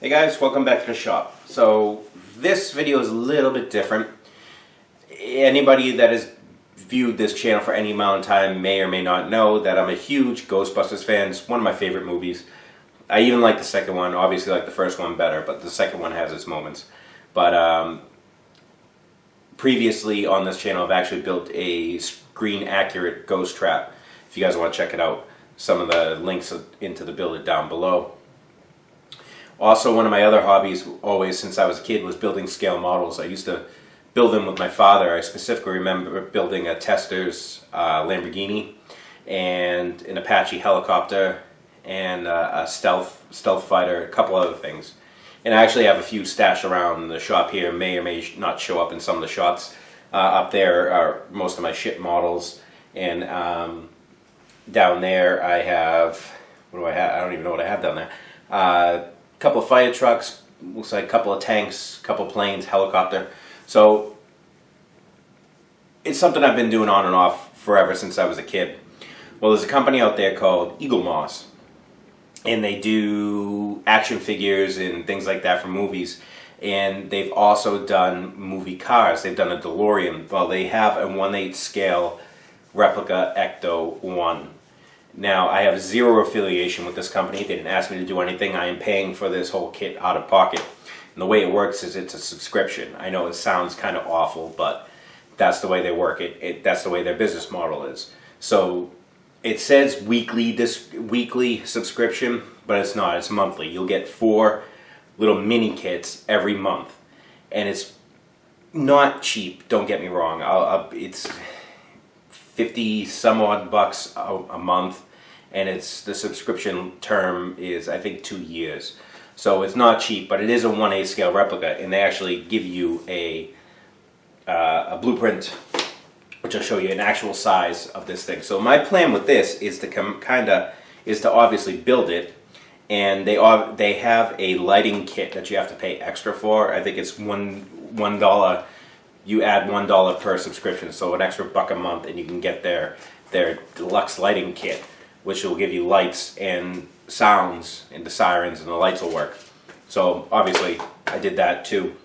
Hey guys, welcome back to the shop. So this video is a little bit different. Anybody that has viewed this channel for any amount of time may or may not know that I'm a huge Ghostbusters fan. It's one of my favorite movies. I even like the second one. Obviously like the first one better, but the second one has its moments. But previously on this channel I've actually built a screen accurate ghost trap. If you guys want to check it out, some of the links into the build are down below. Also, one of my other hobbies, always since I was a kid, was building scale models. I used to build them with my father. I specifically remember building a Tester's Lamborghini and an Apache helicopter and a stealth fighter, a couple other things. And I actually have a few stashed around the shop here. May or may not show up in some of the shots. Up there are most of my ship models, and down there I have, what do I have? I don't even know what I have down there. Couple of fire trucks, looks like a couple of tanks, couple of planes, helicopter. So it's something I've been doing on and off forever since I was a kid. Well, there's a company out there called Eaglemoss, and they do action figures and things like that for movies. And they've also done movie cars. They've done a DeLorean. Well, they have a 1/8 scale replica Ecto-1. Now, I have zero affiliation with this company. They didn't ask me to do anything. I am paying for this whole kit out of pocket. And the way it works is it's a subscription. I know it sounds kind of awful, but that's the way they work. That's the way their business model is. So it says weekly subscription, but it's not. It's monthly. You'll get 4 little mini kits every month. And it's not cheap, don't get me wrong. It's 50 some odd bucks a month, and the subscription term is I think 2 years. So it's not cheap, but it is a 1/8 scale replica, and they actually give you a blueprint, which will show you an actual size of this thing. So my plan with this is to obviously build it, and they have a lighting kit that you have to pay extra for. I think it's $1. You add $1 per subscription, so an extra $1 a month, and you can get their deluxe lighting kit, which will give you lights and sounds and the sirens, and the lights will work. So obviously I did that too.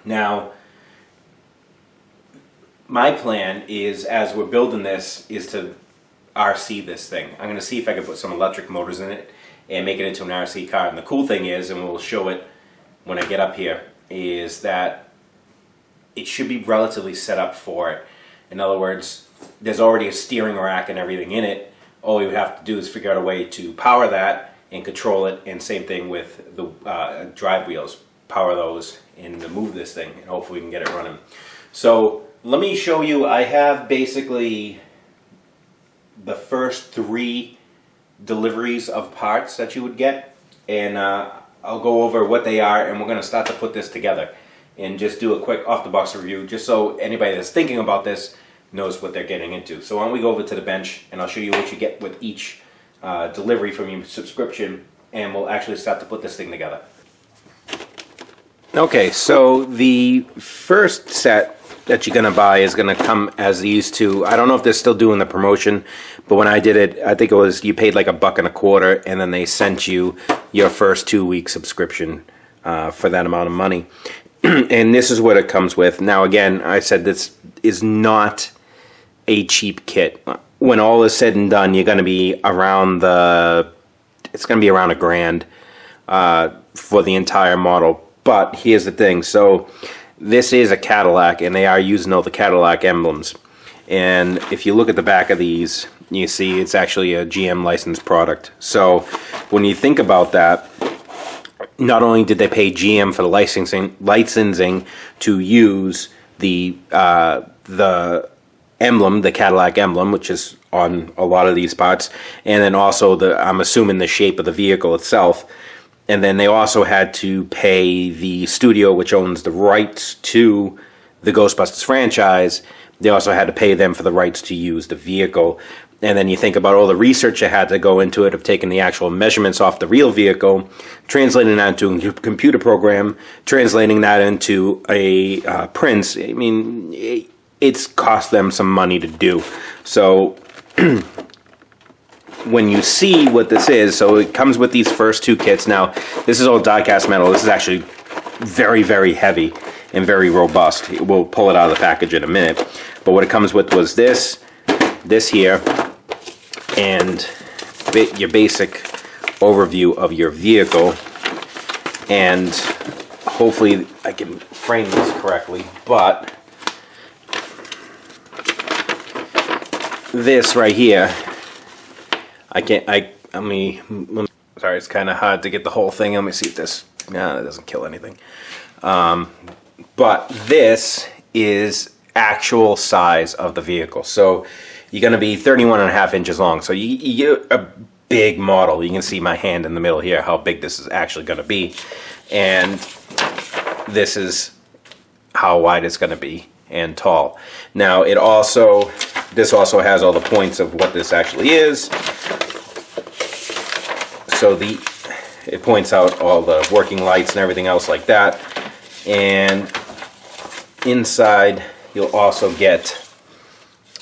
Now my plan is, as we're building this, is to RC this thing. I'm going to see if I can put some electric motors in it and make it into an RC car. And the cool thing is, and we'll show it when I get up here, is that it should be relatively set up for it. In other words, there's already a steering rack and everything in it. All you would have to do is figure out a way to power that and control it, and same thing with the drive wheels. Power those and move this thing, and hopefully we can get it running. So let me show you. I have basically the first 3 deliveries of parts that you would get, and I'll go over what they are, and we're going to start to put this together and just do a quick off-the-box review, just so anybody that's thinking about this knows what they're getting into. So why don't we go over to the bench, and I'll show you what you get with each delivery from your subscription, and we'll actually start to put this thing together. Okay, so the first set that you're going to buy is going to come as these two. I don't know if they're still doing the promotion, but when I did it, I think it was you paid like $1.25, and then they sent you your first 2-week subscription for that amount of money. And this is what it comes with. Now again, I said this is not a cheap kit. When all is said and done, you're going to be around it's going to be around $1,000 for the entire model. But here's the thing. So this is a Cadillac, and they are using all the Cadillac emblems. And if you look at the back of these, you see it's actually a GM licensed product. So when you think about that, not only did they pay GM for the licensing to use the emblem, the Cadillac emblem, which is on a lot of these parts, and then also I'm assuming the shape of the vehicle itself, and then they also had to pay the studio, which owns the rights to the Ghostbusters franchise. They also had to pay them for the rights to use the vehicle. And then you think about all the research that had to go into it, of taking the actual measurements off the real vehicle, translating that into a computer program, translating that into a print. I mean, it's cost them some money to do. So when you see what this is, so it comes with these first two kits. Now, this is all die-cast metal. This is actually very, very heavy and very robust. We'll pull it out of the package in a minute. But what it comes with was this here, and your basic overview of your vehicle. And hopefully I can frame this correctly, but this right here, sorry, it's kind of hard to get the whole thing. Let me see if this, no, it doesn't kill anything. But this is actual size of the vehicle. So you're going to be 31.5 inches long. So you get a big model. You can see my hand in the middle here, how big this is actually going to be. And this is how wide it's going to be and tall. Now this also has all the points of what this actually is. So it points out all the working lights and everything else like that. And inside you'll also get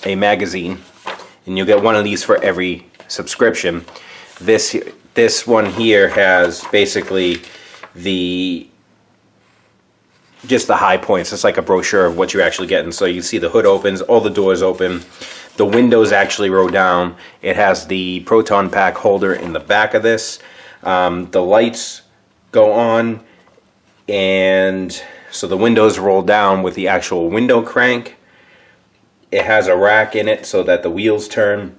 a magazine, and you'll get one of these for every subscription. This one here has basically just the high points. It's like a brochure of what you're actually getting. So you see the hood opens, all the doors open, the windows actually roll down. It has the proton pack holder in the back of this. The lights go on, and so the windows roll down with the actual window crank. It has a rack in it so that the wheels turn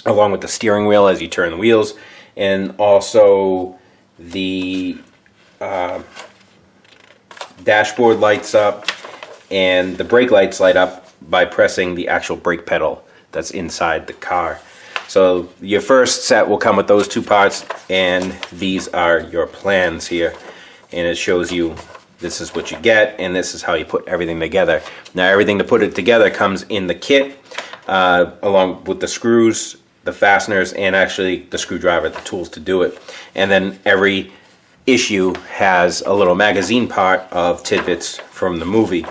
along with the steering wheel as you turn the wheels, and also the dashboard lights up, and the brake lights light up by pressing the actual brake pedal that's inside the car. So your first set will come with those two parts, and these are your plans here, and it shows you this is what you get, and this is how you put everything together. Now everything to put it together comes in the kit, along with the screws, the fasteners, and actually the screwdriver, the tools to do it. And then every issue has a little magazine part of tidbits from the movie.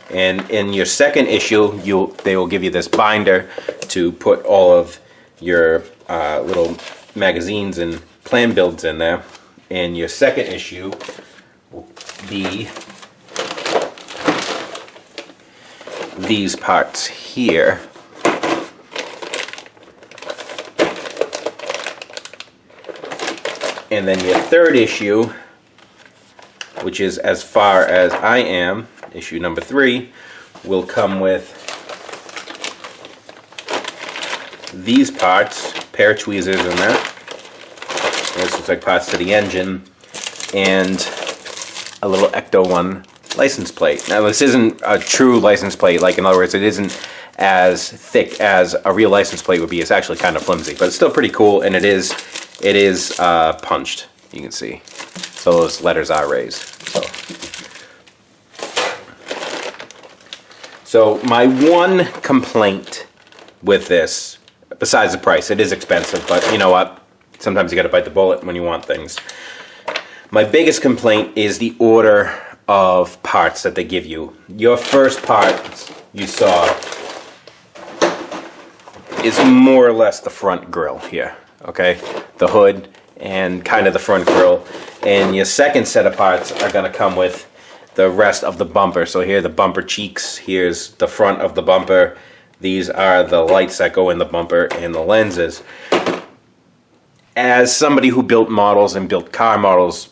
And in your second issue, they will give you this binder to put all of your little magazines and plan builds in there. And your second issue will be these parts here. And then your third issue, which is as far as I am, issue number 3, will come with these parts, pair of tweezers in that. This looks like parts to the engine, and a little Ecto-1 license plate. Now this isn't a true license plate, like in other words, it isn't as thick as a real license plate would be. It's actually kind of flimsy, but it's still pretty cool, and it is punched, you can see. So those letters are raised. So my one complaint with this, besides the price, it is expensive, but you know what? Sometimes you gotta bite the bullet when you want things. My biggest complaint is the order of parts that they give you. Your first part you saw is more or less the front grille here, okay? The hood and kind of the front grille. And your second set of parts are gonna come with the rest of the bumper. So here are the bumper cheeks, here's the front of the bumper, these are the lights that go in the bumper, and the lenses. As somebody who built models and built car models,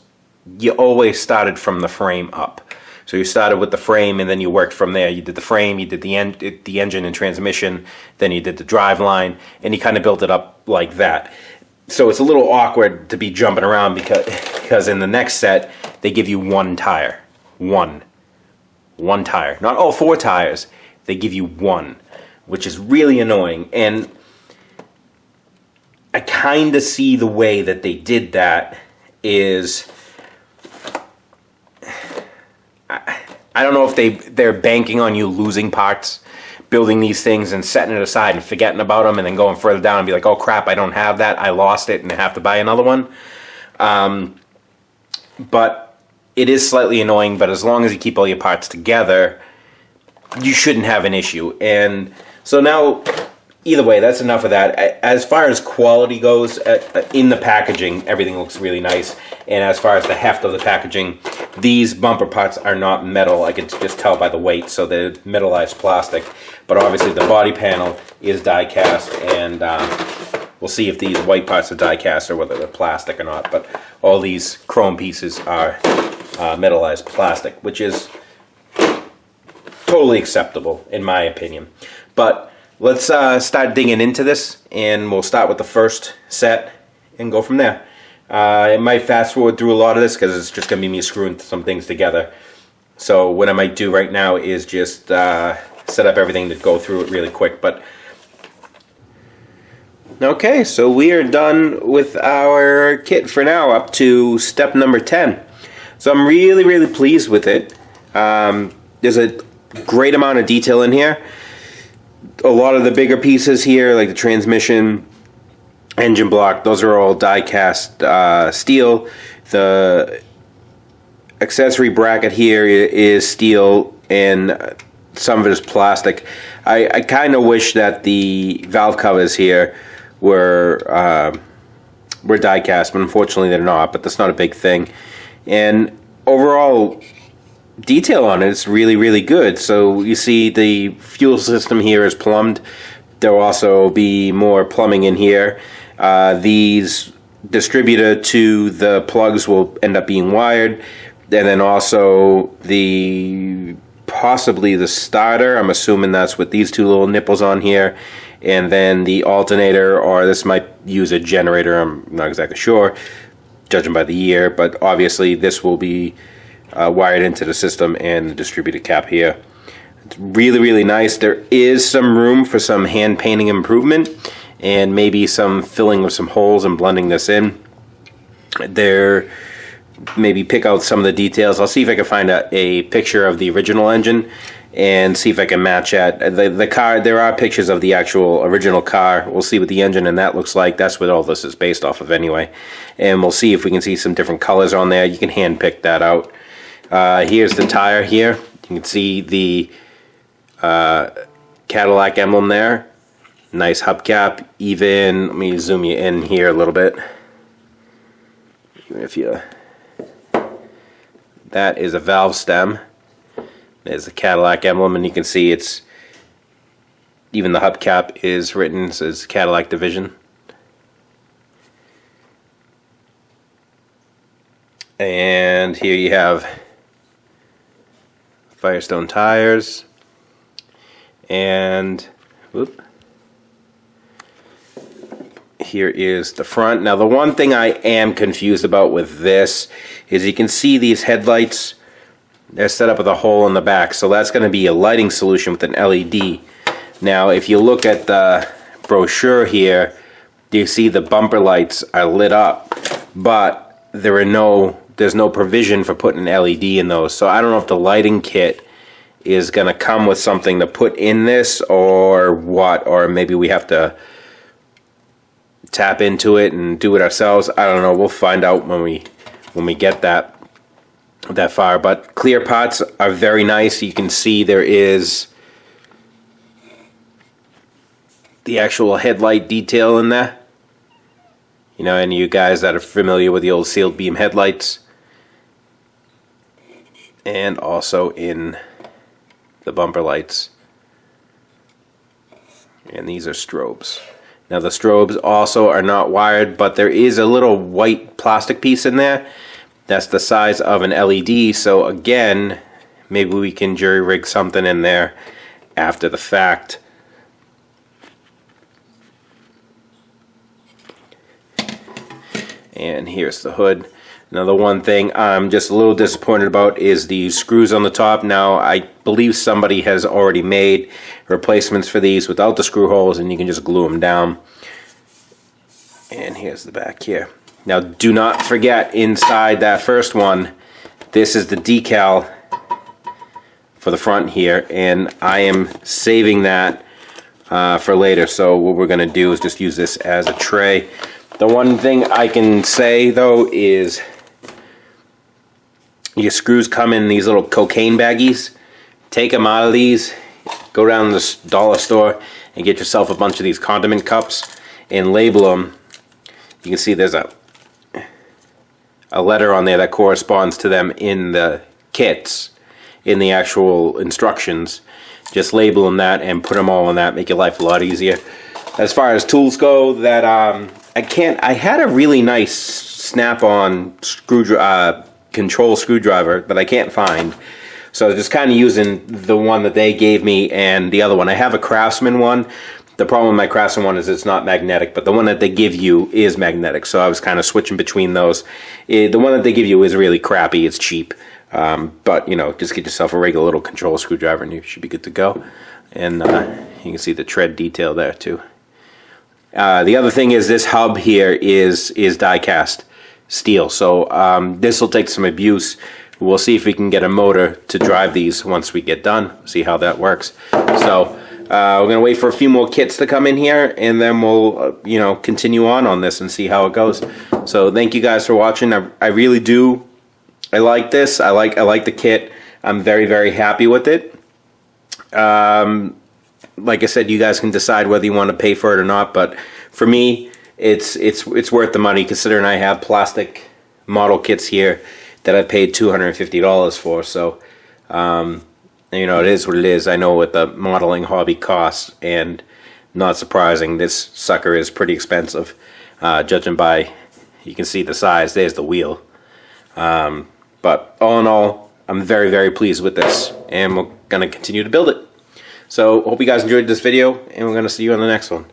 you always started from the frame up. So you started with the frame, and then you worked from there. You did the frame, you did the engine and transmission, then you did the drive line, and you kind of built it up like that. So it's a little awkward to be jumping around because in the next set, they give you one tire. One tire. Not all 4 tires. They give you one, which is really annoying. And I kind of see the way that they did that is, I don't know if they're banking on you losing parts, building these things and setting it aside and forgetting about them, and then going further down and be like, oh crap, I don't have that, I lost it, and I have to buy another one. But it is slightly annoying, but as long as you keep all your parts together, you shouldn't have an issue. And so now either way, that's enough of that. As far as quality goes, in the packaging, everything looks really nice. And as far as the heft of the packaging, these bumper parts are not metal. I can just tell by the weight, so they're metallized plastic. But obviously the body panel is die cast, and we'll see if these white parts are die cast or whether they're plastic or not. But all these chrome pieces are metallized plastic, which is totally acceptable in my opinion. But let's start digging into this, and we'll start with the first set and go from there. I might fast forward through a lot of this because it's just going to be me screwing some things together. So what I might do right now is just set up everything to go through it really quick. But okay, so we are done with our kit for now, up to step number 10. So I'm really pleased with it. There's a great amount of detail in here. A lot of the bigger pieces here, like the transmission, engine block, those are all die cast steel. The accessory bracket here is steel, and some of it is plastic. I kind of wish that the valve covers here were die cast, but unfortunately they're not. But that's not a big thing. And overall detail on it is really good. So you see the fuel system here is plumbed. There will also be more plumbing in here. These distributor to the plugs will end up being wired, and then also possibly the starter. I'm assuming that's with these two little nipples on here, and then the alternator, or this might use a generator. I'm not exactly sure, judging by the year, but obviously this will be wired into the system, and the distributor cap here. It's really nice. There is some room for some hand painting improvement, and maybe some filling of some holes and blending this in. There, maybe pick out some of the details. I'll see if I can find a picture of the original engine and see if I can match that. The car, there are pictures of the actual original car. We'll see what the engine and that looks like. That's what all this is based off of anyway. And we'll see if we can see some different colors on there. You can hand pick that out. Here's the tire here. You can see the Cadillac emblem there. Nice hubcap. Even, let me zoom you in here a little bit. Even if you, that is a valve stem. There's the Cadillac emblem, and you can see it's, even the hubcap is written, says Cadillac Division. And here you have Firestone tires, and whoop, here is the front. Now the one thing I am confused about with this is you can see these headlights, they're set up with a hole in the back, so that's going to be a lighting solution with an LED. Now if you look at the brochure here, you see the bumper lights are lit up, but there's no provision for putting an LED in those. So I don't know if the lighting kit is going to come with something to put in this or what, or maybe we have to tap into it and do it ourselves. I don't know. We'll find out when we get that far. But clear parts are very nice. You can see there is the actual headlight detail in there. You know, any of you guys that are familiar with the old sealed beam headlights. And also in the bumper lights. And these are strobes. Now the strobes also are not wired, but there is a little white plastic piece in there. That's the size of an LED. So again, maybe we can jury rig something in there after the fact. And here's the hood. Now the one thing I'm just a little disappointed about is the screws on the top. Now I believe somebody has already made replacements for these without the screw holes, and you can just glue them down. And here's the back here. Now do not forget, inside that first one, this is the decal for the front here, and I am saving that for later. So what we're going to do is just use this as a tray. The one thing I can say though is your screws come in these little cocaine baggies. Take them out of these, go down to the dollar store and get yourself a bunch of these condiment cups and label them. You can see there's a letter on there that corresponds to them in the kits, in the actual instructions. Just label them that and put them all in that, make your life a lot easier. As far as tools go, that I had a really nice snap-on control screwdriver that I can't find. So just kind of using the one that they gave me and the other one. I have a Craftsman one. The problem with my Craftsman one is it's not magnetic, but the one that they give you is magnetic. So I was kind of switching between those. The one that they give you is really crappy. It's cheap. But, you know, just get yourself a regular little control screwdriver and you should be good to go. And you can see the tread detail there too. The other thing is this hub here is die-cast steel. So this will take some abuse. We'll see if we can get a motor to drive these once we get done. See how that works. So we're going to wait for a few more kits to come in here, and then we'll you know, continue on this and see how it goes. So thank you guys for watching. I really do. I like this. I like the kit. I'm very, very happy with it. Like I said, you guys can decide whether you want to pay for it or not, but for me, it's worth the money, considering I have plastic model kits here that I paid $250 for. So you know, it is what it is. I know what the modeling hobby costs, and not surprising, this sucker is pretty expensive, judging by, you can see the size. There's the wheel. But all in all, I'm very, very pleased with this, and we're going to continue to build it. So hope you guys enjoyed this video, and we're going to see you on the next one.